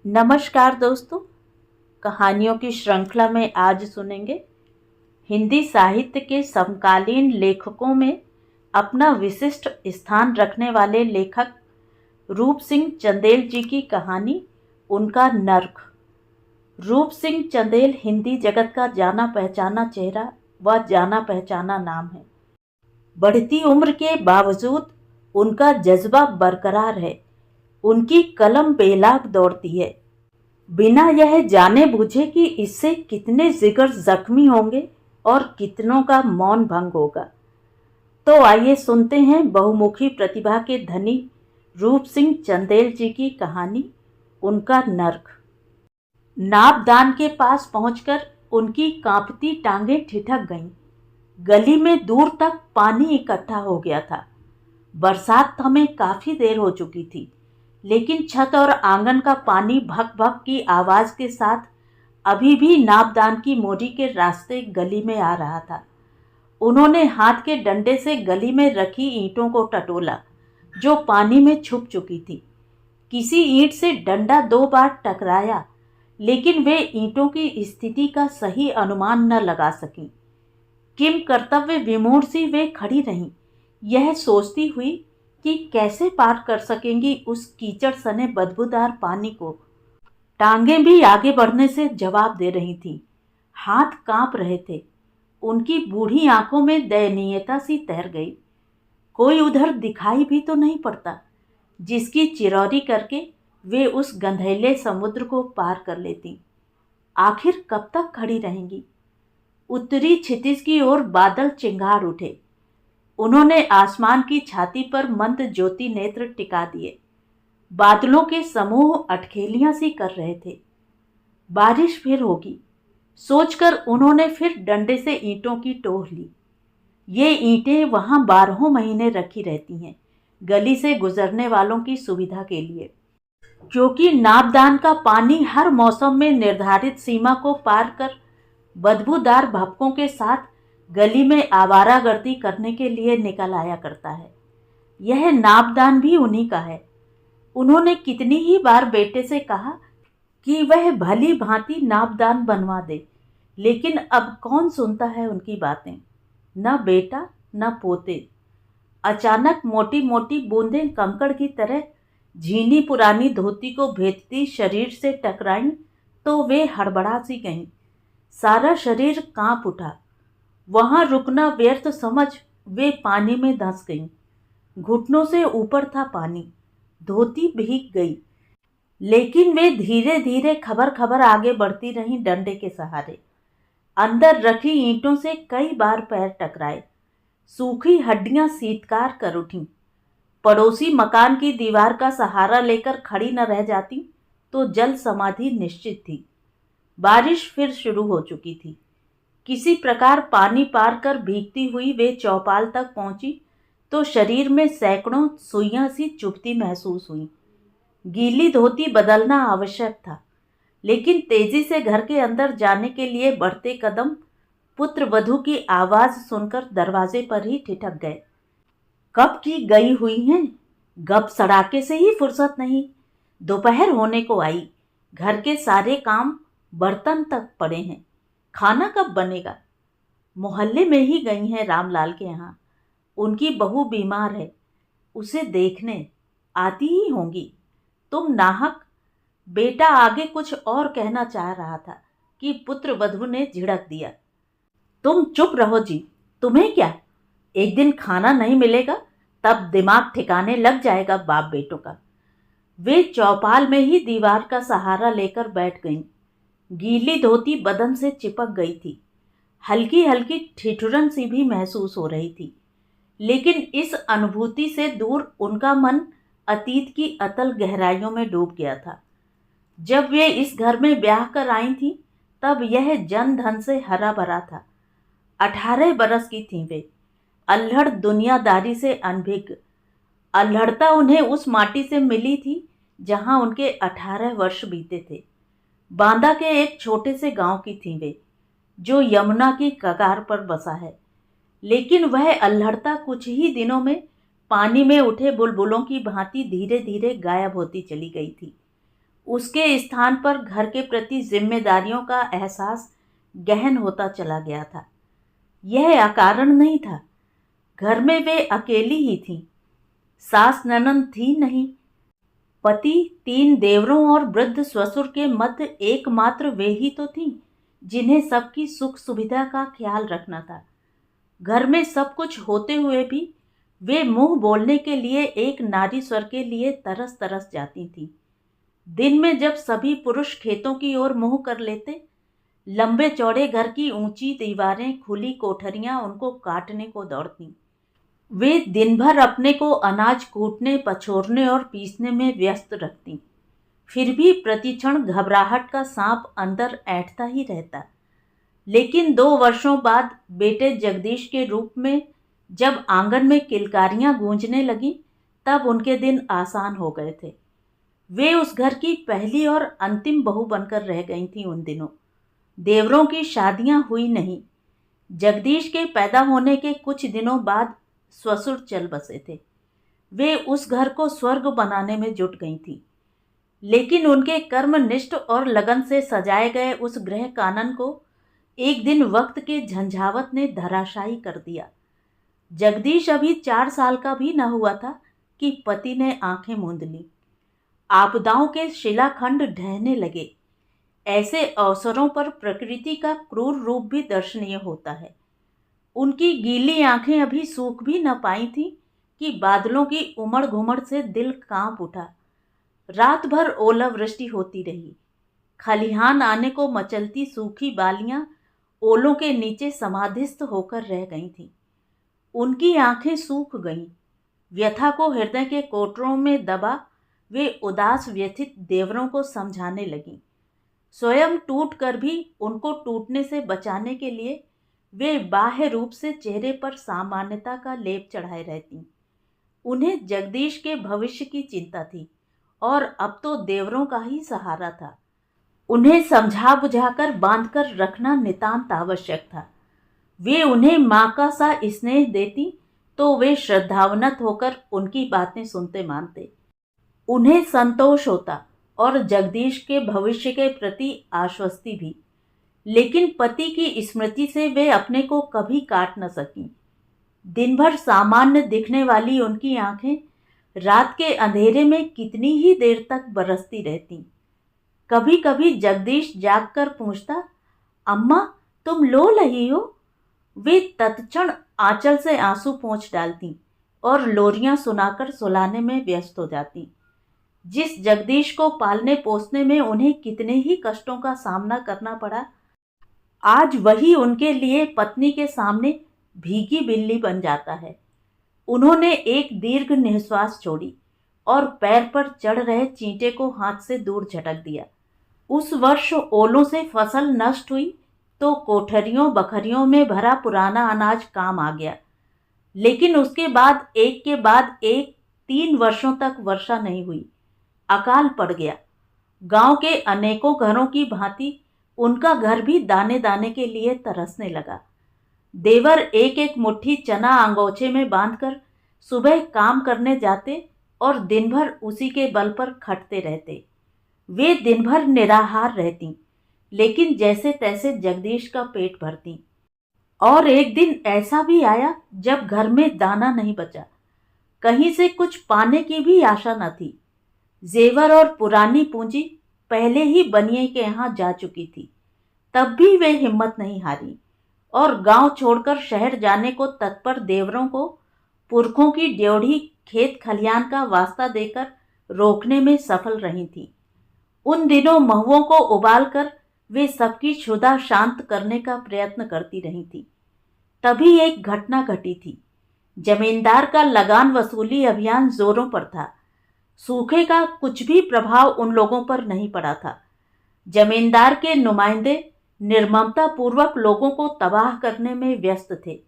नमस्कार दोस्तों। कहानियों की श्रृंखला में आज सुनेंगे हिंदी साहित्य के समकालीन लेखकों में अपना विशिष्ट स्थान रखने वाले लेखक रूप सिंह चंदेल जी की कहानी उनका नर्क। रूप सिंह चंदेल हिंदी जगत का जाना पहचाना चेहरा व जाना पहचाना नाम है। बढ़ती उम्र के बावजूद उनका जज्बा बरकरार है। उनकी कलम बेलाग दौड़ती है, बिना यह जाने बूझे कि इससे कितने जिगर जख्मी होंगे और कितनों का मौन भंग होगा। तो आइए सुनते हैं बहुमुखी प्रतिभा के धनी रूप सिंह चंदेल जी की कहानी उनका नर्क। नापदान के पास पहुंचकर उनकी कांपती टांगें ठिठक गईं। गली में दूर तक पानी इकट्ठा हो गया था। बरसात थमे काफी देर हो चुकी थी, लेकिन छत और आंगन का पानी भक भक की आवाज के साथ अभी भी नापदान की मोरी के रास्ते गली में आ रहा था। उन्होंने हाथ के डंडे से गली में रखी ईंटों को टटोला, जो पानी में छुप चुकी थी। किसी ईंट से डंडा 2 बार टकराया, लेकिन वे ईंटों की स्थिति का सही अनुमान न लगा सकीं। किम कर्तव्य विमूढ़ सी वे खड़ी रहीं, यह सोचती हुई कि कैसे पार कर सकेंगी उस कीचड़ सने बदबूदार पानी को। टांगें भी आगे बढ़ने से जवाब दे रही थीं। हाथ कांप रहे थे। उनकी बूढ़ी आंखों में दयनीयता सी तैर गई। कोई उधर दिखाई भी तो नहीं पड़ता, जिसकी चिरौरी करके वे उस गंधेले समुद्र को पार कर लेती। आखिर कब तक खड़ी रहेंगी? उत्तरी क्षितिज की ओर बादल चिंगार उठे। उन्होंने आसमान की छाती पर मंद ज्योति नेत्र टिका दिए। बादलों के समूह अटखेलियां सी कर रहे थे। बारिश फिर होगी, सोचकर उन्होंने फिर डंडे से ईंटों की टोह ली। ये ईंटें वहां 12 महीने रखी रहती हैं, गली से गुजरने वालों की सुविधा के लिए। क्योंकि नापदान का पानी हर मौसम में निर्धारित सीमा को पार कर बदबूदार भपकों के साथ गली में आवारागर्दी करने के लिए निकल आया करता है। यह नापदान भी उन्हीं का है। उन्होंने कितनी ही बार बेटे से कहा कि वह भली भांति नापदान बनवा दे, लेकिन अब कौन सुनता है उनकी बातें? न बेटा न पोते। अचानक मोटी मोटी बूंदें कंकड़ की तरह झीनी पुरानी धोती को भेदती शरीर से टकराईं तो वे हड़बड़ा सी गईं। सारा शरीर कांप उठा। वहां रुकना व्यर्थ समझ वे पानी में धंस गईं। घुटनों से ऊपर था पानी, धोती भीग गई, लेकिन वे धीरे धीरे खबर खबर आगे बढ़ती रहीं डंडे के सहारे। अंदर रखी ईंटों से कई बार पैर टकराए। सूखी हड्डियां शीतकार कर उठीं। पड़ोसी मकान की दीवार का सहारा लेकर खड़ी न रह जाती तो जल समाधि निश्चित थी। बारिश फिर शुरू हो चुकी थी। किसी प्रकार पानी पार कर भीगती हुई वे चौपाल तक पहुंची तो शरीर में सैकड़ों सुइयां सी चुभती महसूस हुई। गीली धोती बदलना आवश्यक था, लेकिन तेजी से घर के अंदर जाने के लिए बढ़ते कदम पुत्र वधू की आवाज सुनकर दरवाजे पर ही ठिठक गए। कब की गई हुई हैं? गप सड़ाके से ही फुर्सत नहीं। दोपहर होने को आई। घर के सारे काम बर्तन तक पड़े हैं। खाना कब बनेगा? मोहल्ले में ही गई हैं रामलाल के यहाँ। उनकी बहू बीमार है, उसे देखने आती ही होंगी। तुम नाहक। बेटा आगे कुछ और कहना चाह रहा था कि पुत्र वधू ने झिड़क दिया। तुम चुप रहो जी, तुम्हें क्या? एक दिन खाना नहीं मिलेगा तब दिमाग ठिकाने लग जाएगा बाप बेटों का। वे चौपाल में ही दीवार का सहारा लेकर बैठ गईं। गीली धोती बदन से चिपक गई थी। हल्की हल्की ठिठुरन सी भी महसूस हो रही थी, लेकिन इस अनुभूति से दूर उनका मन अतीत की अतल गहराइयों में डूब गया था। जब वे इस घर में ब्याह कर आई थीं, तब यह जन धन से हरा भरा था। 18 बरस की थीं वे, अल्हड़ दुनियादारी से अनभिज्ञ। अल्हड़ता उन्हें उस माटी से मिली थी जहां उनके 18 वर्ष बीते थे। बांदा के एक छोटे से गांव की थी वे, जो यमुना की कगार पर बसा है। लेकिन वह अल्हड़ता कुछ ही दिनों में पानी में उठे बुलबुलों की भांति धीरे धीरे गायब होती चली गई थी। उसके स्थान पर घर के प्रति जिम्मेदारियों का एहसास गहन होता चला गया था। यह अकारण नहीं था। घर में वे अकेली ही थीं। सास ननद थी नहीं। पति, 3 देवरों और वृद्ध ससुर के मध्य एकमात्र वे ही तो थीं जिन्हें सबकी सुख सुविधा का ख्याल रखना था। घर में सब कुछ होते हुए भी वे मुंह बोलने के लिए एक नारी स्वर के लिए तरस तरस जाती थीं। दिन में जब सभी पुरुष खेतों की ओर मुंह कर लेते, लंबे चौड़े घर की ऊंची दीवारें, खुली कोठरियां उनको काटने को दौड़ती। वे दिन भर अपने को अनाज कूटने, पछोरने और पीसने में व्यस्त रखती। फिर भी प्रतिक्षण घबराहट का सांप अंदर ऐंठता ही रहता। लेकिन 2 वर्षों बाद बेटे जगदीश के रूप में जब आंगन में किलकारियां गूंजने लगीं, तब उनके दिन आसान हो गए थे। वे उस घर की पहली और अंतिम बहू बनकर रह गई थीं उन दिनों। देवरों की शादियां हुई नहीं। जगदीश के पैदा होने के कुछ दिनों बाद ससुर चल बसे थे। वे उस घर को स्वर्ग बनाने में जुट गई थीं। लेकिन उनके कर्मनिष्ठ और लगन से सजाए गए उस गृह कानन को एक दिन वक्त के झंझावत ने धराशायी कर दिया। जगदीश अभी 4 साल का भी न हुआ था कि पति ने आंखें मूंद लीं। आपदाओं के शिलाखंड ढहने लगे। ऐसे अवसरों पर प्रकृति का क्रूर रूप भी दर्शनीय होता है। उनकी गीली आंखें अभी सूख भी न पाई थीं कि बादलों की उमड़ घुमड़ से दिल कांप उठा। रात भर ओलावृष्टि होती रही। खलिहान आने को मचलती सूखी बालियां ओलों के नीचे समाधिस्थ होकर रह गई थीं। उनकी आंखें सूख गईं। व्यथा को हृदय के कोटरों में दबा वे उदास व्यथित देवरों को समझाने लगीं। स्वयं टूट कर भी उनको टूटने से बचाने के लिए वे बाह्य रूप से चेहरे पर सामान्यता का लेप चढ़ाए रहती। उन्हें जगदीश के भविष्य की चिंता थी और अब तो देवरों का ही सहारा था। उन्हें समझा बुझाकर बांधकर रखना नितांत आवश्यक था। वे उन्हें माँ का सा स्नेह देती तो वे श्रद्धावनत होकर उनकी बातें सुनते मानते। उन्हें संतोष होता और जगदीश के भविष्य के प्रति आश्वस्ति भी। लेकिन पति की स्मृति से वे अपने को कभी काट न सकीं। दिन भर सामान्य दिखने वाली उनकी आंखें रात के अंधेरे में कितनी ही देर तक बरसती रहती। कभी कभी जगदीश जागकर पूछता, अम्मा तुम लो रही हो? वे तत्क्षण आंचल से आंसू पोंछ डालती और लोरियां सुनाकर सुलाने में व्यस्त हो जाती। जिस जगदीश को पालने पोसने में उन्हें कितने ही कष्टों का सामना करना पड़ा, आज वही उनके लिए पत्नी के सामने भीगी बिल्ली बन जाता है। उन्होंने एक दीर्घ निश्वास छोड़ी और पैर पर चढ़ रहे चींटे को हाथ से दूर झटक दिया। उस वर्ष ओलों से फसल नष्ट हुई तो कोठरियों बखरियों में भरा पुराना अनाज काम आ गया। लेकिन उसके बाद एक के बाद एक 3 वर्षों तक वर्षा नहीं हुई। अकाल पड़ गया। गांव के अनेकों घरों की भांति उनका घर भी दाने दाने के लिए तरसने लगा। देवर एक एक मुट्ठी चना अंगोछे में बांधकर सुबह काम करने जाते और दिन भर उसी के बल पर खटते रहते। वे दिन भर निराहार रहती, लेकिन जैसे तैसे जगदीश का पेट भरती। और एक दिन ऐसा भी आया जब घर में दाना नहीं बचा। कहीं से कुछ पाने की भी आशा न थी। जेवर और पुरानी पूंजी पहले ही बनिए के यहाँ जा चुकी थी। तब भी वे हिम्मत नहीं हारी और गांव छोड़कर शहर जाने को तत्पर देवरों को पुरखों की ड्योढ़ी खेत खलियान का वास्ता देकर रोकने में सफल रही थी। उन दिनों महुओं को उबालकर वे सबकी क्षुधा शांत करने का प्रयत्न करती रही थी। तभी एक घटना घटी थी। जमींदार का लगान वसूली अभियान जोरों पर था। सूखे का कुछ भी प्रभाव उन लोगों पर नहीं पड़ा था। जमींदार के नुमाइंदे निर्ममता पूर्वक लोगों को तबाह करने में व्यस्त थे।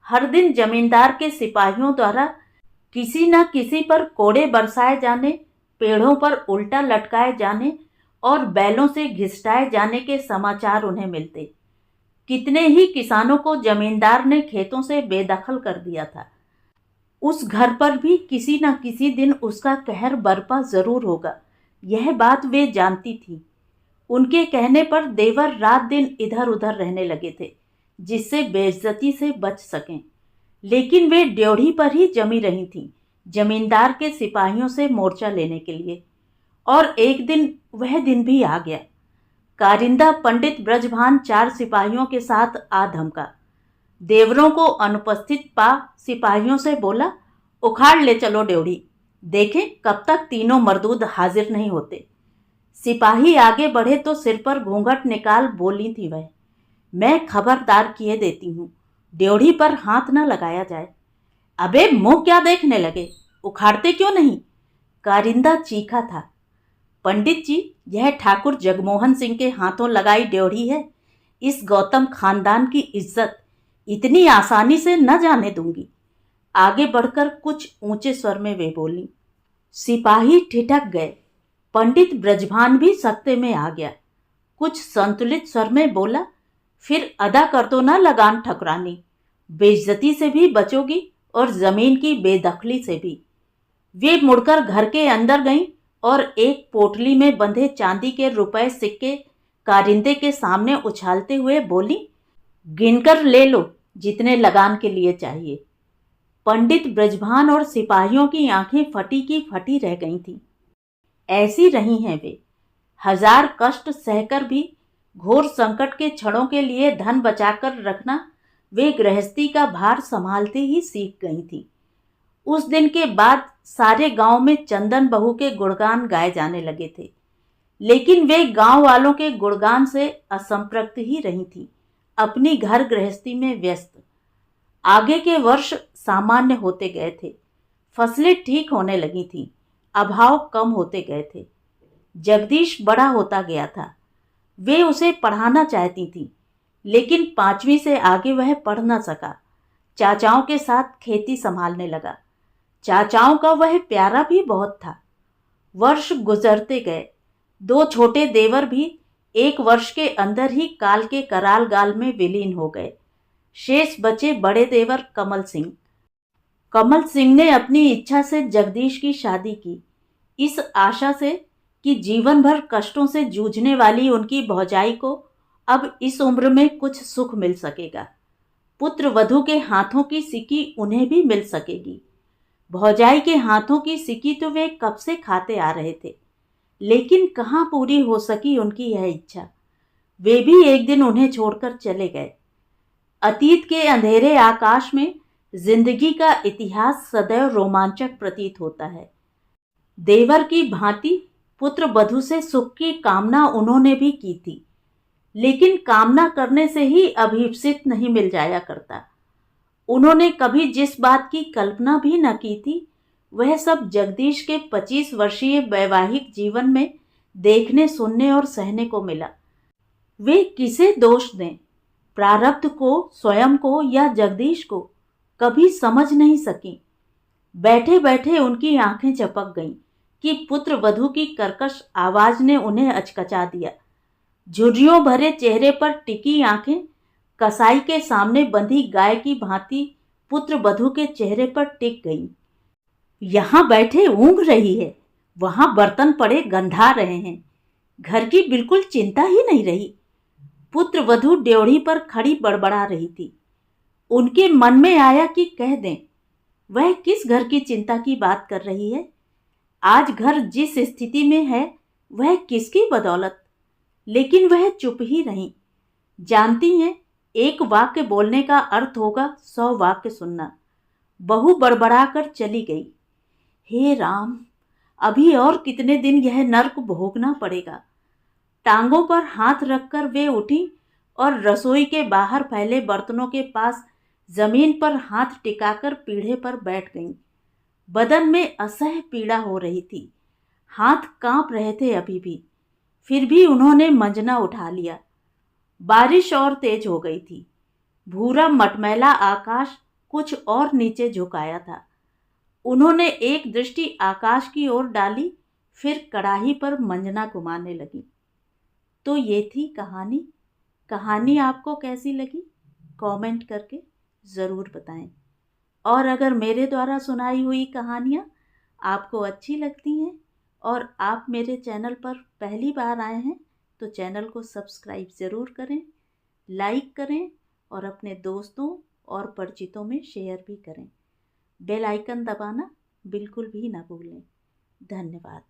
हर दिन जमींदार के सिपाहियों द्वारा किसी न किसी पर कोड़े बरसाए जाने, पेड़ों पर उल्टा लटकाए जाने और बैलों से घिसटाए जाने के समाचार उन्हें मिलते। कितने ही किसानों को जमींदार ने खेतों से बेदखल कर दिया था। उस घर पर भी किसी न किसी दिन उसका कहर बरपा जरूर होगा, यह बात वे जानती थी। उनके कहने पर देवर रात दिन इधर उधर रहने लगे थे, जिससे बेइज्जती से बच सकें। लेकिन वे ड्योढ़ी पर ही जमी रही थीं, जमींदार के सिपाहियों से मोर्चा लेने के लिए। और एक दिन वह दिन भी आ गया। कारिंदा पंडित ब्रजभान 4 सिपाहियों के साथ आ धमका। देवरों को अनुपस्थित पा सिपाहियों से बोला, उखाड़ ले चलो ड्योढ़ी, देखें कब तक तीनों मर्दूद हाजिर नहीं होते। सिपाही आगे बढ़े तो सिर पर घूंघट निकाल बोली थी वह, मैं खबरदार किए देती हूँ, ड्योढ़ी पर हाथ न लगाया जाए। अबे मुंह क्या देखने लगे, उखाड़ते क्यों नहीं? कारिंदा चीखा था। पंडित जी, यह ठाकुर जगमोहन सिंह के हाथों लगाई ड्योढ़ी है। इस गौतम खानदान की इज्जत इतनी आसानी से न जाने दूंगी। आगे बढ़कर कुछ ऊंचे स्वर में वे बोली। सिपाही ठिठक गए। पंडित ब्रजभान भी सख्ते में आ गया। कुछ संतुलित स्वर में बोला, फिर अदा कर दो ना लगान ठकुरानी, बेइज्जती से भी बचोगी और जमीन की बेदखली से भी। वे मुड़कर घर के अंदर गईं और एक पोटली में बंधे चांदी के रुपए सिक्के कारिंदे के सामने उछालते हुए बोली, गिनकर ले लो जितने लगान के लिए चाहिए। पंडित ब्रजभान और सिपाहियों की आंखें फटी की फटी रह गई थीं। ऐसी रही हैं वे। 1000 कष्ट सहकर भी घोर संकट के क्षणों के लिए धन बचाकर रखना वे गृहस्थी का भार संभालते ही सीख गई थी। उस दिन के बाद सारे गांव में चंदन बहू के गुणगान गाए जाने लगे थे, लेकिन वे गांव वालों के गुणगान से असंपृक्त ही रही थी, अपनी घर गृहस्थी में व्यस्त। आगे के वर्ष सामान्य होते गए थे, फसलें ठीक होने लगी थीं, अभाव कम होते गए थे। जगदीश बड़ा होता गया था। वे उसे पढ़ाना चाहती थी, लेकिन 5वीं से आगे वह पढ़ न सका। चाचाओं के साथ खेती संभालने लगा। चाचाओं का वह प्यारा भी बहुत था। वर्ष गुजरते गए। 2 छोटे देवर भी 1 वर्ष के अंदर ही काल के कराल गाल में विलीन हो गए। शेष बचे बड़े देवर कमल सिंह। कमल सिंह ने अपनी इच्छा से जगदीश की शादी की, इस आशा से कि जीवन भर कष्टों से जूझने वाली उनकी भौजाई को अब इस उम्र में कुछ सुख मिल सकेगा। पुत्र वधू के हाथों की सिक्की उन्हें भी मिल सकेगी। भौजाई के हाथों की सिक्की तो वे कब से खाते आ रहे थे, लेकिन कहाँ पूरी हो सकी उनकी यह इच्छा। वे भी एक दिन उन्हें छोड़कर चले गए। अतीत के अंधेरे आकाश में जिंदगी का इतिहास सदैव रोमांचक प्रतीत होता है। देवर की भांति पुत्र वधू से सुख की कामना उन्होंने भी की थी, लेकिन कामना करने से ही अभीप्सित नहीं मिल जाया करता। उन्होंने कभी जिस बात की कल्पना भी न की थी, वह सब जगदीश के 25 वर्षीय वैवाहिक जीवन में देखने, सुनने और सहने को मिला। वे किसे दोष दें, प्रारब्ध को, स्वयं को या जगदीश को, कभी समझ नहीं सकी। बैठे बैठे उनकी आंखें चपक गईं कि पुत्र वधू की कर्कश आवाज ने उन्हें अचकचा दिया। झुर्रियों भरे चेहरे पर टिकी आंखें कसाई के सामने बंधी गाय की भांति पुत्र वधू के चेहरे पर टिक गईं। यहाँ बैठे ऊँघ रही है, वहां बर्तन पड़े गंधा रहे हैं, घर की बिल्कुल चिंता ही नहीं रही। पुत्र वधू ड्योढ़ी पर खड़ी बड़बड़ा रही थी। उनके मन में आया कि कह दें, वह किस घर की चिंता की बात कर रही है। आज घर जिस स्थिति में है वह किसकी बदौलत। लेकिन वह चुप ही रही। जानती हैं, एक वाक्य बोलने का अर्थ होगा 100 वाक्य सुनना। बहू बड़बड़ा कर चली गई। हे राम, अभी और कितने दिन यह नर्क भोगना पड़ेगा। टांगों पर हाथ रखकर वे उठी और रसोई के बाहर फैले बर्तनों के पास जमीन पर हाथ टिकाकर पीढ़े पर बैठ गईं। बदन में असह्य पीड़ा हो रही थी, हाथ कांप रहे थे अभी भी। फिर भी उन्होंने मंजना उठा लिया। बारिश और तेज हो गई थी। भूरा मटमैला आकाश कुछ और नीचे झुकाया था। उन्होंने एक दृष्टि आकाश की ओर डाली, फिर कढ़ाई पर मंजना घुमाने लगी। तो ये थी कहानी। कहानी आपको कैसी लगी कमेंट करके ज़रूर बताएं। और अगर मेरे द्वारा सुनाई हुई कहानियाँ आपको अच्छी लगती हैं और आप मेरे चैनल पर पहली बार आए हैं तो चैनल को सब्सक्राइब ज़रूर करें, लाइक करें और अपने दोस्तों और परिचितों में शेयर भी करें। बेल आइकन दबाना बिल्कुल भी ना भूलें। धन्यवाद।